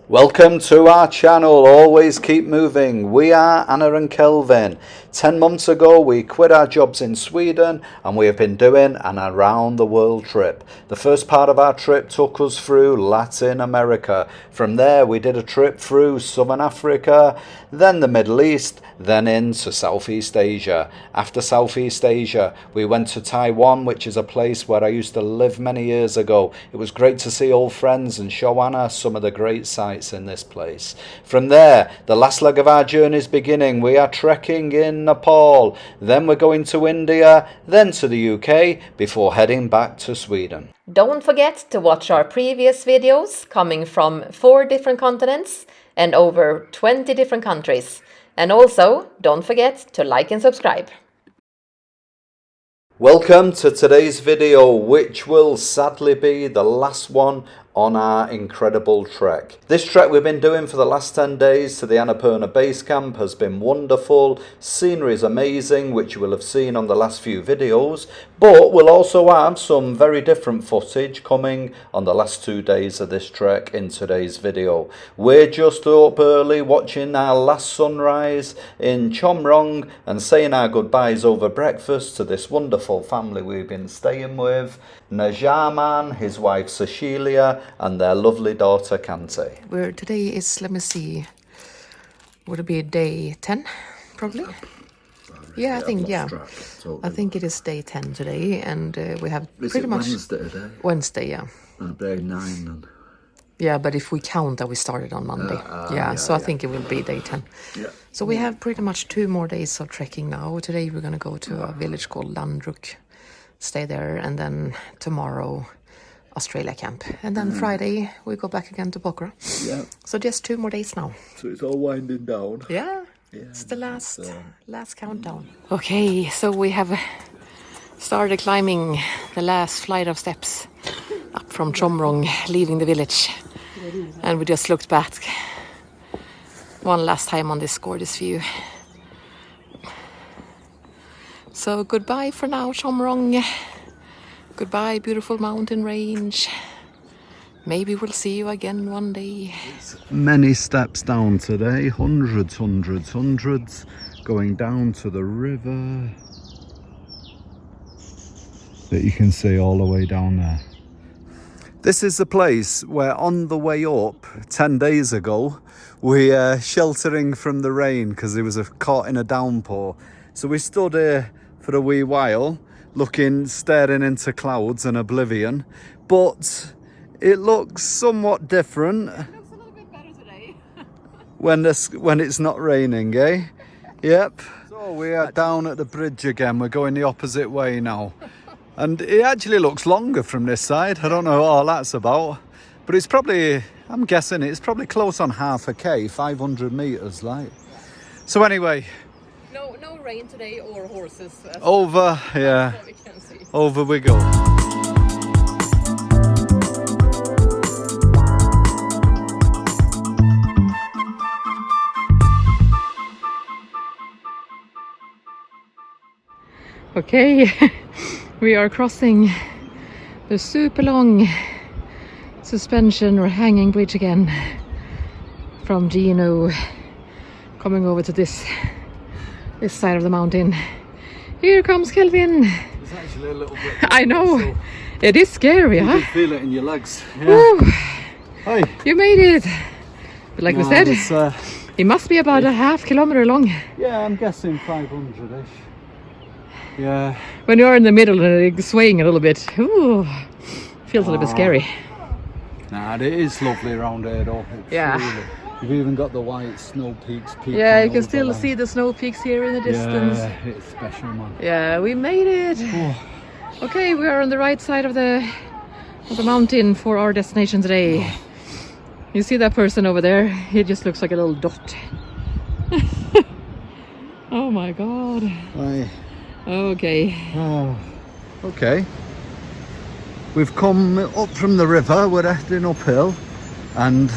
Welcome to our channel, Always Keep Moving. We are Anna and Kelvin. 10 months ago we quit our jobs in Sweden and we have been doing an around the world trip. The first part of our trip took us through Latin America. From there we did a trip through Southern Africa, then the Middle East, then into Southeast Asia. After Southeast Asia we went to Taiwan, which is a place where I used to live many years ago. It was great to see old friends and show Anna some of the great sights in this place. From there, the last leg of our journey is beginning. We are trekking in Nepal, then we're going to India, then to the UK, before heading back to Sweden. Don't forget to watch our previous videos coming from 4 different continents and over 20 different countries. And also, don't forget to like and subscribe. Welcome to today's video, which will sadly be the last one on our incredible trek. This trek we've been doing for the last 10 days to the Annapurna Base Camp has been wonderful. Scenery is amazing, which you will have seen on the last few videos, but we'll also have some very different footage coming on the last 2 days of this trek in today's video. We're just up early watching our last sunrise in Chomrong and saying our goodbyes over breakfast to this wonderful family we've been staying with. Najaman, his wife Cecilia, and their lovely daughter Kande. Today is, let me see, would it be day 10 probably? Yeah, I think, yeah. I think it is day 10 today, and we have pretty much Wednesday today? Wednesday, yeah. Day 9 then. Yeah, but if we count that we started on Monday, I think it will be day 10. Yeah. So we have pretty much 2 more days of trekking now. Today we're going to go to a village called Landruk, stay there, and then tomorrow Australia camp, and then Friday we go back again to Pokhara. Yeah. So just 2 more days now. So it's all winding down. Yeah, it's the last countdown. Okay, so we have started climbing the last flight of steps up from Chomrong, leaving the village, and we just looked back one last time on this gorgeous view. So goodbye for now, Chomrong. Goodbye, beautiful mountain range. Maybe we'll see you again one day. Many steps down today, hundreds, going down to the river that you can see all the way down there. This is the place where on the way up 10 days ago we sheltering from the rain because it was caught in a downpour. So we stood here for a wee while, staring into clouds and oblivion, but it looks somewhat different. It looks a little bit better today. when it's not raining, eh? Yep. So we are down at the bridge again. We're going the opposite way now. And it actually looks longer from this side. I don't know what all that's about. But it's probably, I'm guessing it's probably close on half a K, 500 meters, like. So anyway. No rain today or horses. Over, yeah. We can see. Over we go. Okay, we are crossing the super long suspension or hanging bridge again from Gino, coming over to this side of the mountain. Here comes Kelvin. It's actually a little bit. I know, so it is scary, huh? You can feel it in your legs. Yeah. Hi. You made it. But like we said, it must be about a half kilometer long. Yeah, I'm guessing 500-ish. Yeah. When you're in the middle and it's swaying a little bit, ooh, feels a little bit scary. Nah, it is lovely around here though. Really, you've even got the white snow peaks. Yeah, you can still see the snow peaks here in the distance. Yeah, it's special, man. Yeah, we made it. Oh. Okay, we are on the right side of the mountain for our destination today. Oh. You see that person over there? He just looks like a little dot. Oh my god. Hi. Okay. Oh, okay. We've come up from the river, we're heading uphill, and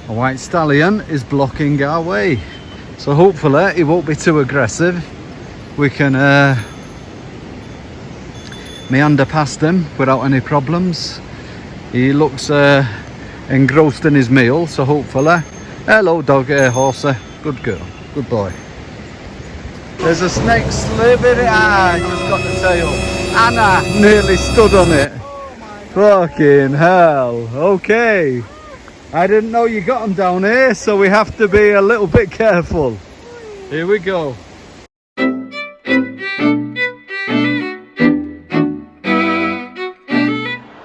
a white stallion is blocking our way. So hopefully he won't be too aggressive. We can meander past him without any problems. He looks engrossed in his meal, so hopefully. Hello, dog, horsey. Good girl, good boy. There's a snake slithering. I just got the tail. Anna nearly stood on it. Fucking hell. Okay. I didn't know you got them down here, so we have to be a little bit careful. Here we go.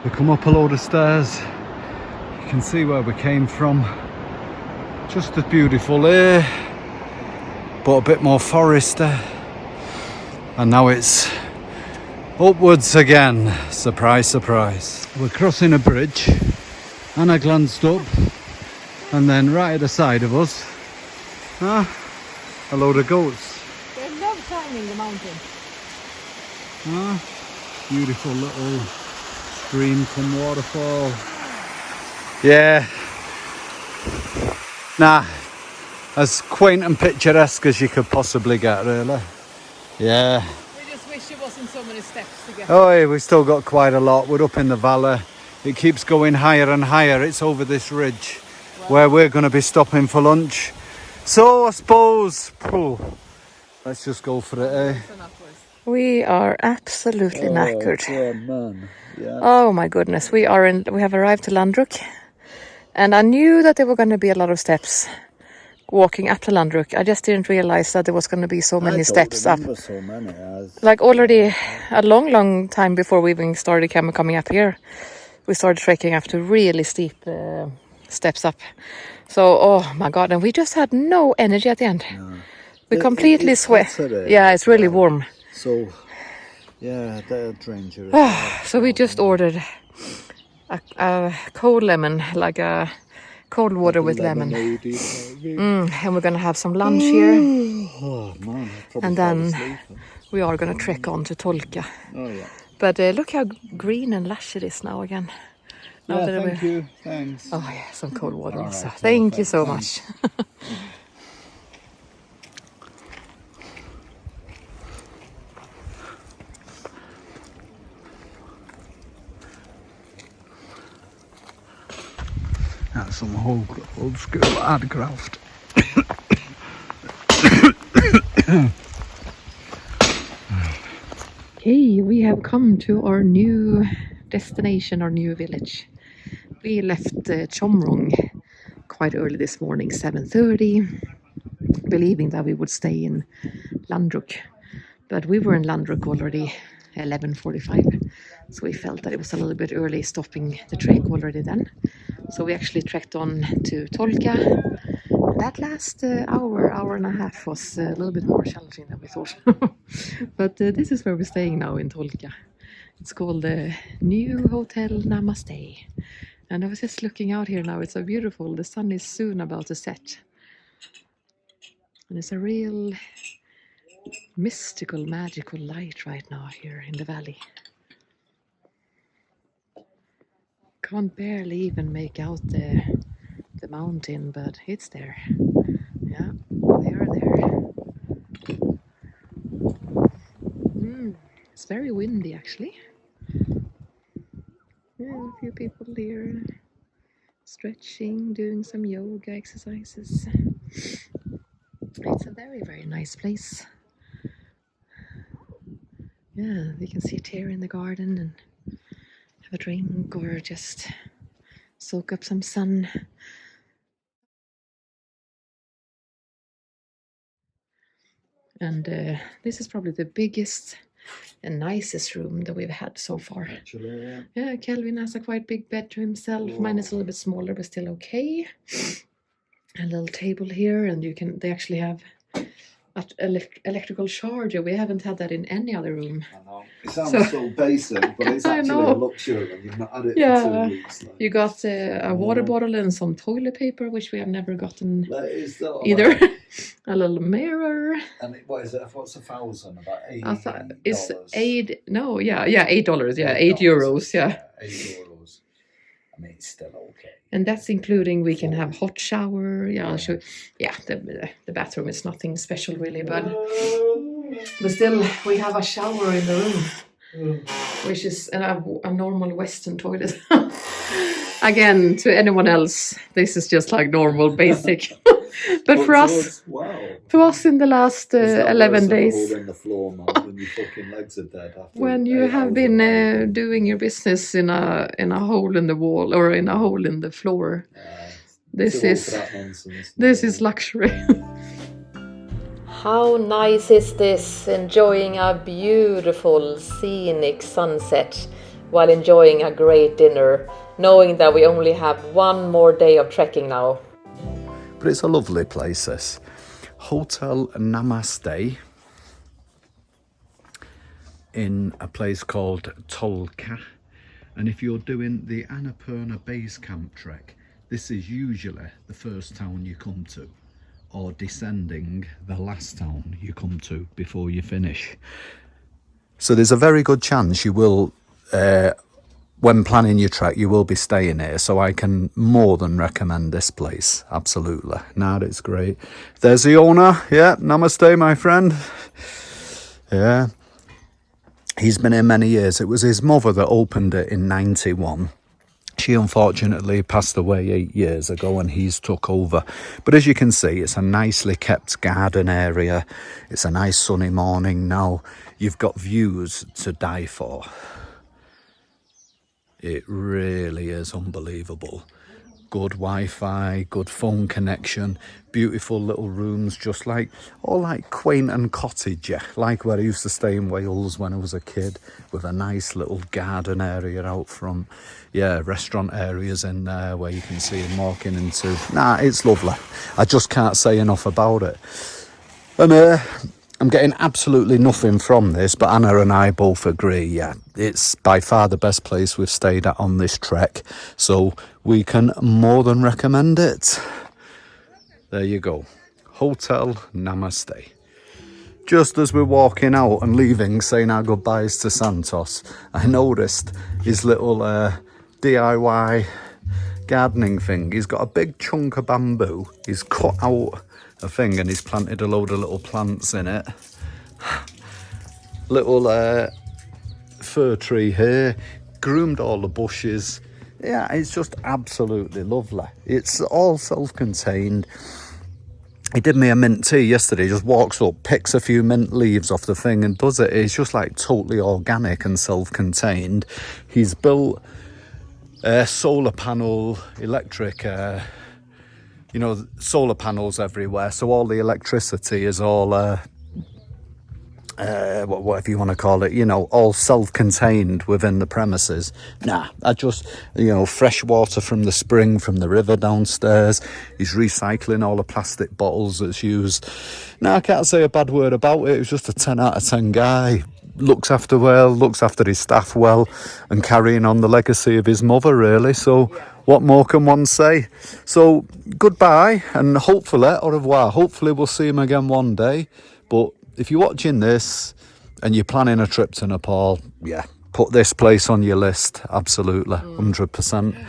We come up a load of stairs. You can see where we came from. Just as beautiful here, but a bit more foresty. And now it's upwards again. Surprise, surprise. We're crossing a bridge. Anna glanced up, and then right at the side of us, a load of goats. They love climbing the mountain. Beautiful little stream from waterfall. Yeah. Nah, as quaint and picturesque as you could possibly get, really. Yeah. We just wish it wasn't so many steps to get. Oh, yeah, we still got quite a lot. We're up in the valley. It keeps going higher and higher. It's over this ridge where we're going to be stopping for lunch. So I suppose, let's just go for it, eh? We are absolutely knackered. Yeah, man. Yeah. Oh my goodness, we have arrived to Landruk, and I knew that there were going to be a lot of steps walking up to Landruk. I just didn't realize that there was going to be so many steps up. So many. Like already a long time before we even started coming up here, we started trekking up to really steep steps up. So, oh my God, and we just had no energy at the end. No. We completely sweat. Yeah, it's really warm. So, yeah, they're dangerous. So we just ordered a cold lemon, like a cold water with lemon. And we're going to have some lunch here. Oh, man, and then we are going to trek on to Tolka. Oh, yeah. But look how green and lush it is now again. Now Yeah, thank you. Thanks. Oh, yeah, some cold water also. Right, Thank you so much. That's some old school handcraft. Okay, we have come to our new destination, our new village. We left Chomrong quite early this morning, 7:30, believing that we would stay in Landruk. But we were in Landruk already 11:45, so we felt that it was a little bit early stopping the trek already then. So we actually trekked on to Tolka. That last hour and a half was a little bit more challenging than we thought. But this is where we're staying now in Tolka. It's called the New Hotel Namaste. And I was just looking out here now. It's so beautiful. The sun is soon about to set. And it's a real mystical, magical light right now here in the valley. Can't barely even make out the mountain, but it's there. Yeah, they are there. It's very windy actually. Yeah, a few people here stretching, doing some yoga exercises. It's a very, very nice place. Yeah, we can sit here in the garden and have a drink or just soak up some sun. And this is probably the biggest and nicest room that we've had so far. Actually, Yeah, Kelvin has a quite big bed to himself. Oh. Mine is a little bit smaller, but still okay. A little table here, and they actually have an electrical charger. We haven't had that in any other room. I know. It sounds so basic, but it's actually a luxury when you've not had it for 2 weeks. Like. You got a water bottle and some toilet paper, which we have never gotten either. A little mirror. And what is it? What's 1,000? About $8. I thought it's $8. No, yeah, $8. Yeah, €8. Yeah. €8. I mean, it's still okay. And that's including we can have hot shower. Yeah, I'll show. Yeah, the bathroom is nothing special really, but still we have a shower in the room, which is a normal Western toilet. again, to anyone else, this is just like normal, basic. But for us, to us in the last 11 days, The floor, man, when your fucking legs are dead after when you have been doing your business in a hole in the wall or in a hole in the floor, this is luxury. How nice is this, enjoying a beautiful scenic sunset while enjoying a great dinner, knowing that we only have one more day of trekking now. But it's a lovely place, this. Hotel Namaste in a place called Tolka. And if you're doing the Annapurna Base Camp trek, this is usually the first town you come to, or descending the last town you come to before you finish. So there's a very good chance you will, when planning your trek, you will be staying here. So I can more than recommend this place, absolutely. Nah, it's great. There's the owner, yeah, namaste, my friend. Yeah, he's been here many years. It was his mother that opened it in 91. She unfortunately passed away 8 years ago and he's took over. But as you can see, it's a nicely kept garden area. It's a nice sunny morning now. You've got views to die for. It really is unbelievable. Good Wi-Fi, good phone connection, beautiful little rooms, just like, all like quaint and cottage, like where I used to stay in Wales when I was a kid, with a nice little garden area out front. Yeah, restaurant areas in there where you can see him walking into. Nah, it's lovely. I just can't say enough about it. And I'm getting absolutely nothing from this, but Anna and I both agree, yeah, it's by far the best place we've stayed at on this trek, so we can more than recommend it. There you go, Hotel Namaste. Just as we're walking out and leaving, saying our goodbyes to Santos, I noticed his little DIY gardening thing. He's got a big chunk of bamboo, he's cut out a thing and he's planted a load of little plants in it. Little fir tree here, groomed all the bushes. Yeah, it's just absolutely lovely. It's all self-contained. He did me a mint tea yesterday. He just walks up, picks a few mint leaves off the thing and does it. It's just like totally organic and self-contained. He's built solar panel, electric, you know, solar panels everywhere, so all the electricity is all whatever you want to call it, you know, all self-contained within the premises. Nah, I just, you know, fresh water from the spring, from the river downstairs. He's recycling all the plastic bottles that's used. Nah, I can't say a bad word about it. It was just a 10 out of 10 guy. Looks after well, looks after his staff well, and carrying on the legacy of his mother, really. So what more can one say? So goodbye, and hopefully, au revoir, hopefully we'll see him again one day. But if you're watching this and you're planning a trip to Nepal, yeah, put this place on your list, absolutely, 100%.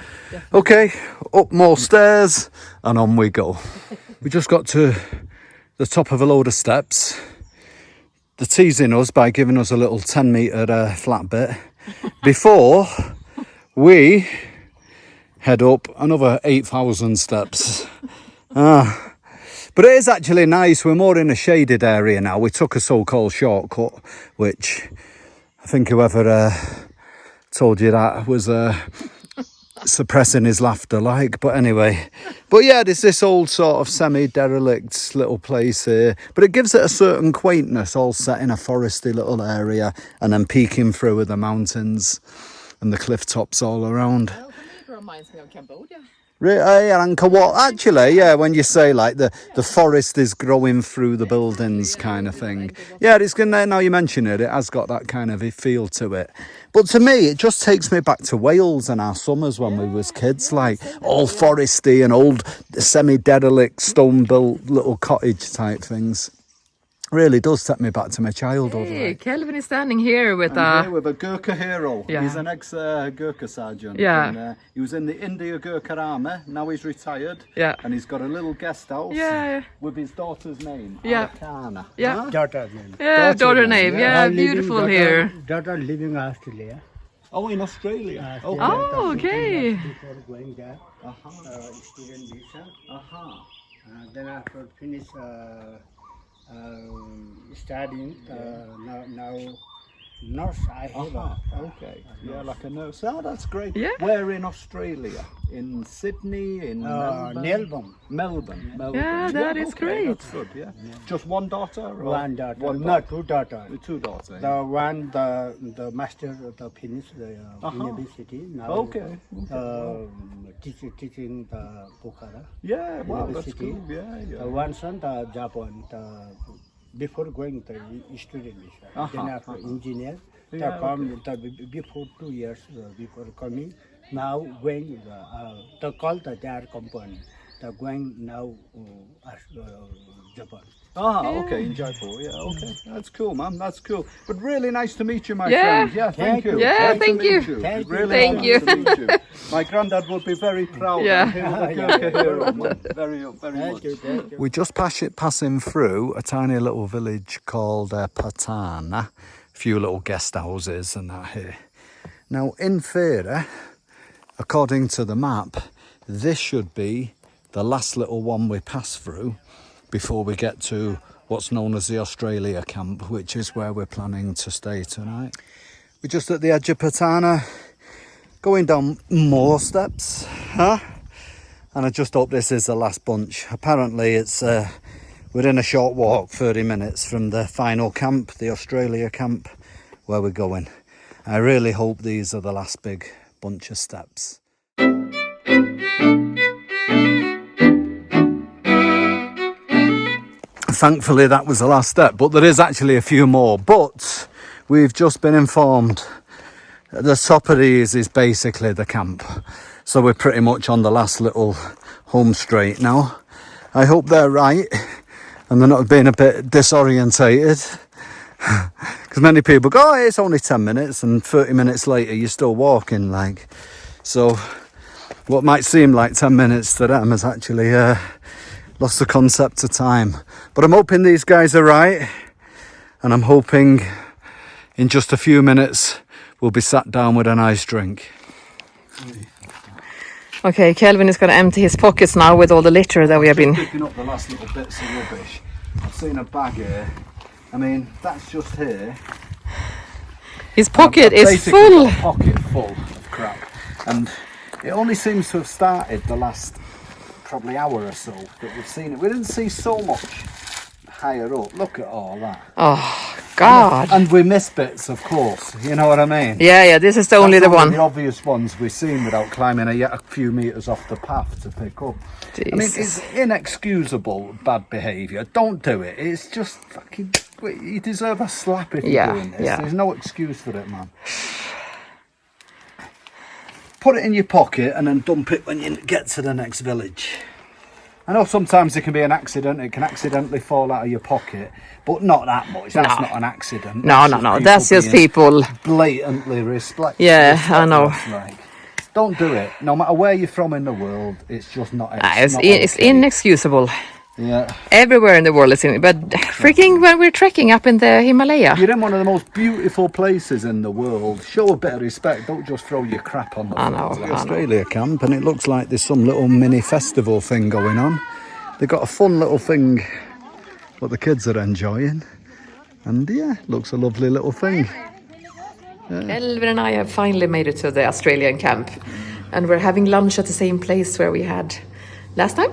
Okay, up more stairs and on we go. We just got to the top of a load of steps. They're teasing us by giving us a little 10-metre flat bit before we head up another 8,000 steps. But it is actually nice. We're more in a shaded area now. We took a so-called shortcut, which I think whoever told you that was suppressing his laughter, like. But anyway, but yeah, there's this old sort of semi-derelict little place here, but it gives it a certain quaintness, all set in a foresty little area and then peeking through with the mountains and the cliff tops all around. Well, it reminds me of Cambodia. Angkor Wat, actually, yeah, when you say like the forest is growing through the buildings kind of thing. Yeah, it's good. Now you mention it, it has got that kind of a feel to it. But to me, it just takes me back to Wales and our summers when we was kids, like all foresty and old semi-derelict stone-built little cottage type things. Really does take me back to my childhood. Hey, like. Kelvin is standing here with Here with a Gurkha hero. Yeah. He's an ex-Gurkha sergeant. Yeah. And, he was in the India Gurkha army. Now he's retired. Yeah. And he's got a little guest house. Yeah. With his daughter's name. Yeah. Annapurna. Yeah. Daughter's name. Yeah, daughter name. Yeah, beautiful here. Daughter living in Australia. Oh, in Australia. Oh, okay. Before going there, student visa. Then after finish studying, now nurse I have. Okay. Yeah, like a nurse. Oh, that's great. Yeah. Where in Australia? In Sydney? In Melbourne. Melbourne. Yeah, that is great. That's good. Yeah. Just one daughter? Or One daughter. One No, two daughters. Two daughters. The one, the master, the finished the university now. Okay. Teaching the Pokhara. Yeah. Wow, that's University. cool. Yeah. Yeah. The one son, the Japan, before going to student visa, then after engineer, before 2 years before coming, now going the call their company, the going now Japan. Okay, in Jaipur. Yeah, okay. That's cool, man. That's cool. But really nice to meet you, my Yeah. friend. Yeah, thank you. Yeah, Great to thank meet you. Thank you. Really Thank nice you. to meet you. My granddad would be very proud. Yeah. Of him, the Gurkha hero, man. Very much. Thank you. We just passing through a tiny little village called Patana. A few little guest houses and that here. Now, in theory, according to the map, this should be the last little one we pass through before we get to what's known as the Australia camp, which is where we're planning to stay tonight. We're just at the edge of Patana, going down more steps, and I just hope this is the last bunch. Apparently it's within a short walk, 30 minutes from the final camp, the Australia camp, where we're going. I really hope these are the last big bunch of steps. Thankfully that was the last step, but there is actually a few more. But we've just been informed the top of these is basically the camp, so we're pretty much on the last little home straight now. I hope they're right and they're not being a bit disorientated, because many people go, oh, it's only 10 minutes, and 30 minutes later you're still walking, like. So what might seem like 10 minutes to them is actually lost the concept of time. But I'm hoping these guys are right, and I'm hoping in just a few minutes we'll be sat down with a nice drink. Okay, Kelvin is going to empty his pockets now with all the litter that we have been... Picking up the last little bits of rubbish. I've seen a bag here. I mean, that's just here. His pocket I've is basically full. got a pocket full of crap. And it only seems to have started the last probably hour or so that we've seen it. We didn't see so much higher up. Look at all that. Oh, God. And we missed bits, of course. You know what I mean? Yeah, this is the only the one. The obvious ones we've seen without climbing a few metres off the path to pick up. Jesus. I mean, it's inexcusable bad behaviour. Don't do it. It's just fucking... You deserve a slap if you're doing this. There's no excuse for it, man. Put it in your pocket and then dump it when you get to the next village. I know sometimes it can be an accident. It can accidentally fall out of your pocket, but not that much. That's not an accident. No. That's just people blatantly respectless. Yeah, I know. Like, don't do it. No matter where you're from in the world, it's just not. It's okay. inexcusable. Yeah. Everywhere in the world is in, but freaking when we're trekking up in the Himalaya. You're in one of the most beautiful places in the world. Show a bit of respect. Don't just throw your crap on the floor. The Australia camp, and it looks like there's some little mini festival thing going on. They've got a fun little thing what the kids are enjoying, and yeah, looks a lovely little thing. Elvin and I have finally made it to the Australian camp, and we're having lunch at the same place where we had last time.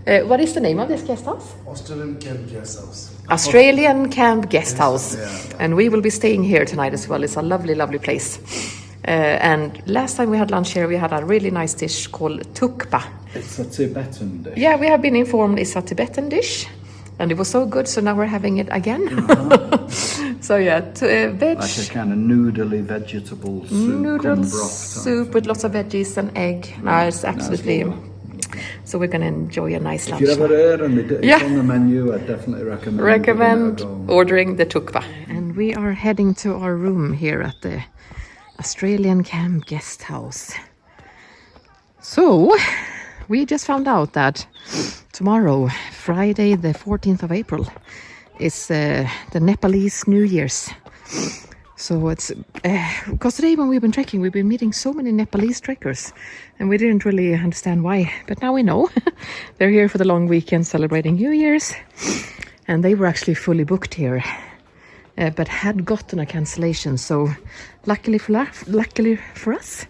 What is the name of this guest house? Australian Camp Guest House. Australian Camp Guest House. Yeah. And we will be staying here tonight as well. It's a lovely, lovely place. And last time we had lunch here, we had a really nice dish called tukpa. It's a Tibetan dish. Yeah, we have been informed it's a Tibetan dish. And it was so good, so now we're having it again. So yeah, veg. Like a kind of noodly vegetable soup. Noodles, broth soup with lots of veggies and egg. No, it's absolutely... So we're going to enjoy a nice lunch. If you're ever here and it's on the menu, I definitely recommend giving it a go. Ordering the tukpa. And we are heading to our room here at the Australian Camp Guest House. So, we just found out that tomorrow, Friday the 14th of April, is the Nepalese New Year's. So it's because today when we've been trekking, we've been meeting so many Nepalese trekkers, and we didn't really understand why. But now we know. They're here for the long weekend celebrating New Year's, and they were actually fully booked here, but had gotten a cancellation. So luckily for us,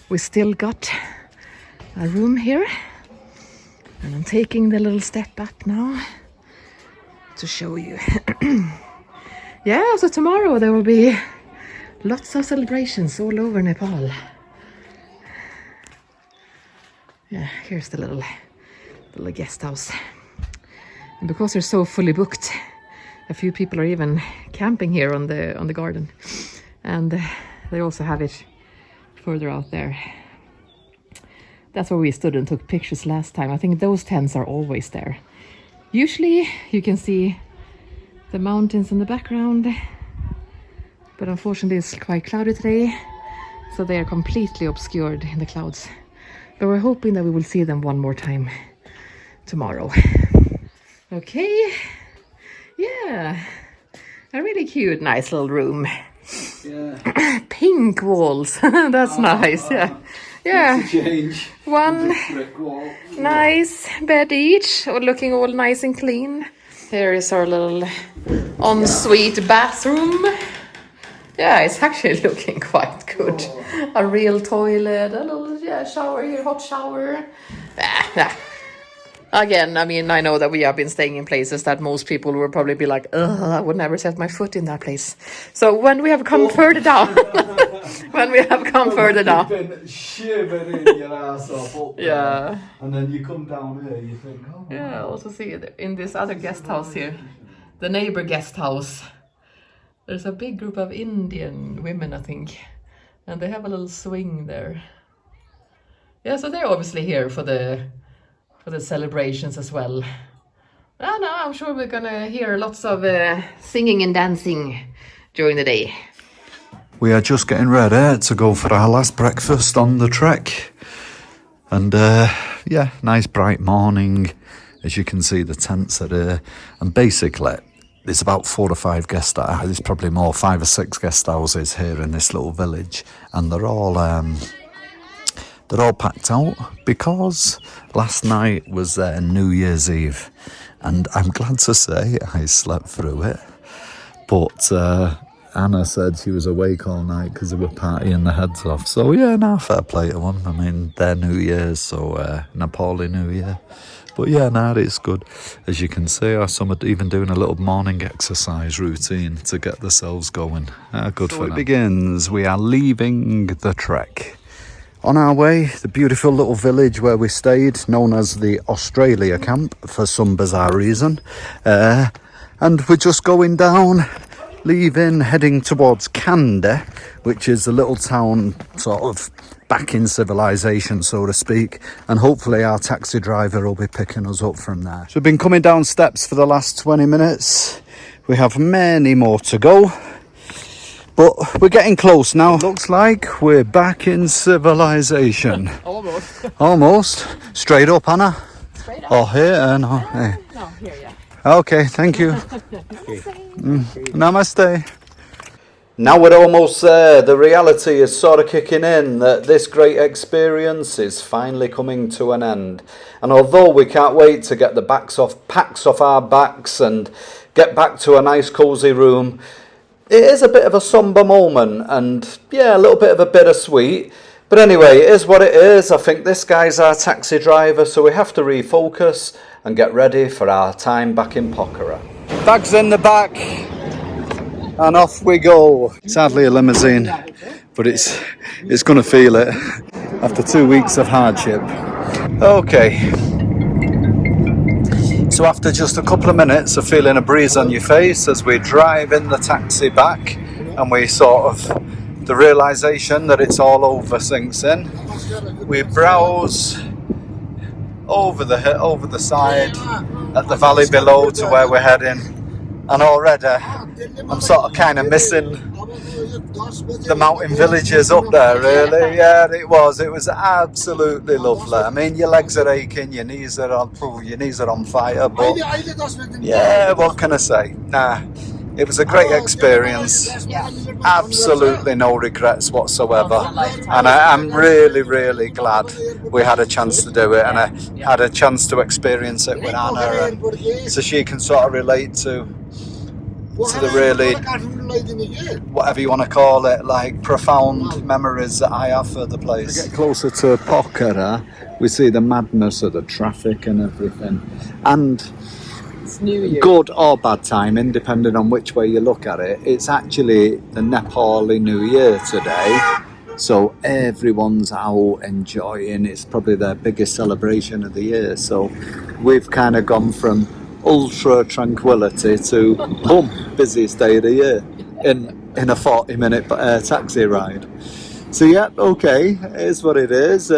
we still got a room here, and I'm taking the little step up now to show you. Yeah, so tomorrow there will be lots of celebrations all over Nepal. Yeah, here's the little guest house. And because they're so fully booked, a few people are even camping here on the garden. And they also have it further out there. That's where we stood and took pictures last time. I think those tents are always there. Usually you can see the mountains in the background, but unfortunately it's quite cloudy today, so they are completely obscured in the clouds. But we're hoping that we will see them one more time tomorrow. Okay, yeah, a really cute, nice little room. Yeah. Pink walls. That's nice. Yeah. Yeah. Change. One nice bed each, or looking all nice and clean. Here is our little ensuite bathroom. Yeah, it's actually looking quite good. A real toilet, a little shower here, hot shower. Again, I mean, I know that we have been staying in places that most people will probably be like, ugh, I would never set my foot in that place. So when we have come further down, Shivering your ass off up there. Yeah. And then you come down here, you think, oh. Yeah, also see in this other guest house here, the neighbor guest house. There's a big group of Indian women, I think, and they have a little swing there. Yeah, so they're obviously here for the celebrations as well. No, I'm sure we're gonna hear lots of singing and dancing during the day. We are just getting ready to go for our last breakfast on the trek. And yeah, nice bright morning. As you can see, the tents are here. And basically, there's about 4 or 5 guest houses. There's probably more, 5 or 6 guest houses here in this little village. And they're all packed out because last night was New Year's Eve. And I'm glad to say I slept through it. But Anna said she was awake all night because they were partying their heads off. So yeah, fair play to them. I mean, their New Year's, so Nepali New Year. But yeah, it's good. As you can see, some are even doing a little morning exercise routine to get themselves going. Good for them. So it begins. We are leaving the trek. On our way, the beautiful little village where we stayed, known as the Australia camp for some bizarre reason. And we're just going down, leaving, heading towards Kande, which is a little town sort of back in civilization, so to speak. And hopefully our taxi driver will be picking us up from there. So we've been coming down steps for the last 20 minutes. We have many more to go. But we're getting close now. Looks like we're back in civilization. Almost. Almost. Straight up, Anna. Straight up. Oh, here. No, here. No, here, yeah. Okay, thank you. Namaste. Now we're almost there. The reality is sort of kicking in that this great experience is finally coming to an end. And although we can't wait to get the packs off our backs and get back to a nice cosy room, it is a bit of a somber moment and yeah, a little bit of a bittersweet. But anyway, it is what it is. I think this guy's our taxi driver, so we have to refocus and get ready for our time back in Pokhara. Bags in the back and off we go. Sadly a limousine, but it's going to feel it after 2 weeks of hardship. Okay. So after just a couple of minutes of feeling a breeze on your face as we drive in the taxi back, and we the realisation that it's all over sinks in, we browse over the side at the valley below to where we're heading, and already I'm sort of kind of missing the mountain villages up there, really. Yeah, it was absolutely lovely. I mean, your legs are aching, your knees are on fire, but yeah, what can I say? It was a great experience. Absolutely no regrets whatsoever. And I'm really, really glad we had a chance to do it, and I had a chance to experience it with Anna, and so she can sort of relate to the really, whatever you want to call it, like profound memories that I have for the place. As we get closer to Pokhara, we see the madness of the traffic and everything. And good or bad time, independent on which way you look at it, it's actually the Nepali New Year today. So everyone's out enjoying. It's probably their biggest celebration of the year. So we've kind of gone from ultra tranquility to boom, busiest day of the year in a 40-minute taxi ride. So yeah, okay, it is what it is.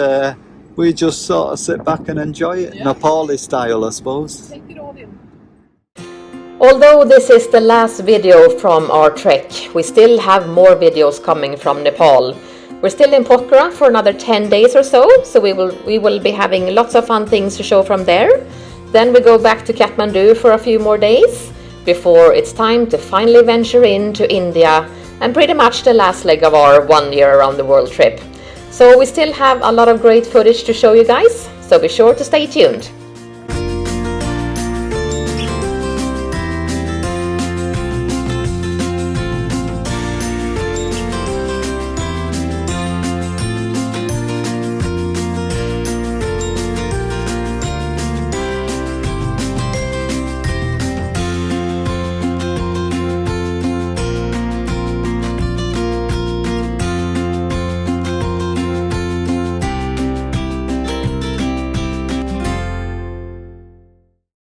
We just sort of sit back and enjoy it, Nepali style, I suppose. Although this is the last video from our trek, we still have more videos coming from Nepal. We're still in Pokhara for another 10 days or so we will be having lots of fun things to show from there. Then we go back to Kathmandu for a few more days before it's time to finally venture into India and pretty much the last leg of our 1 year around the world trip. So we still have a lot of great footage to show you guys, so be sure to stay tuned.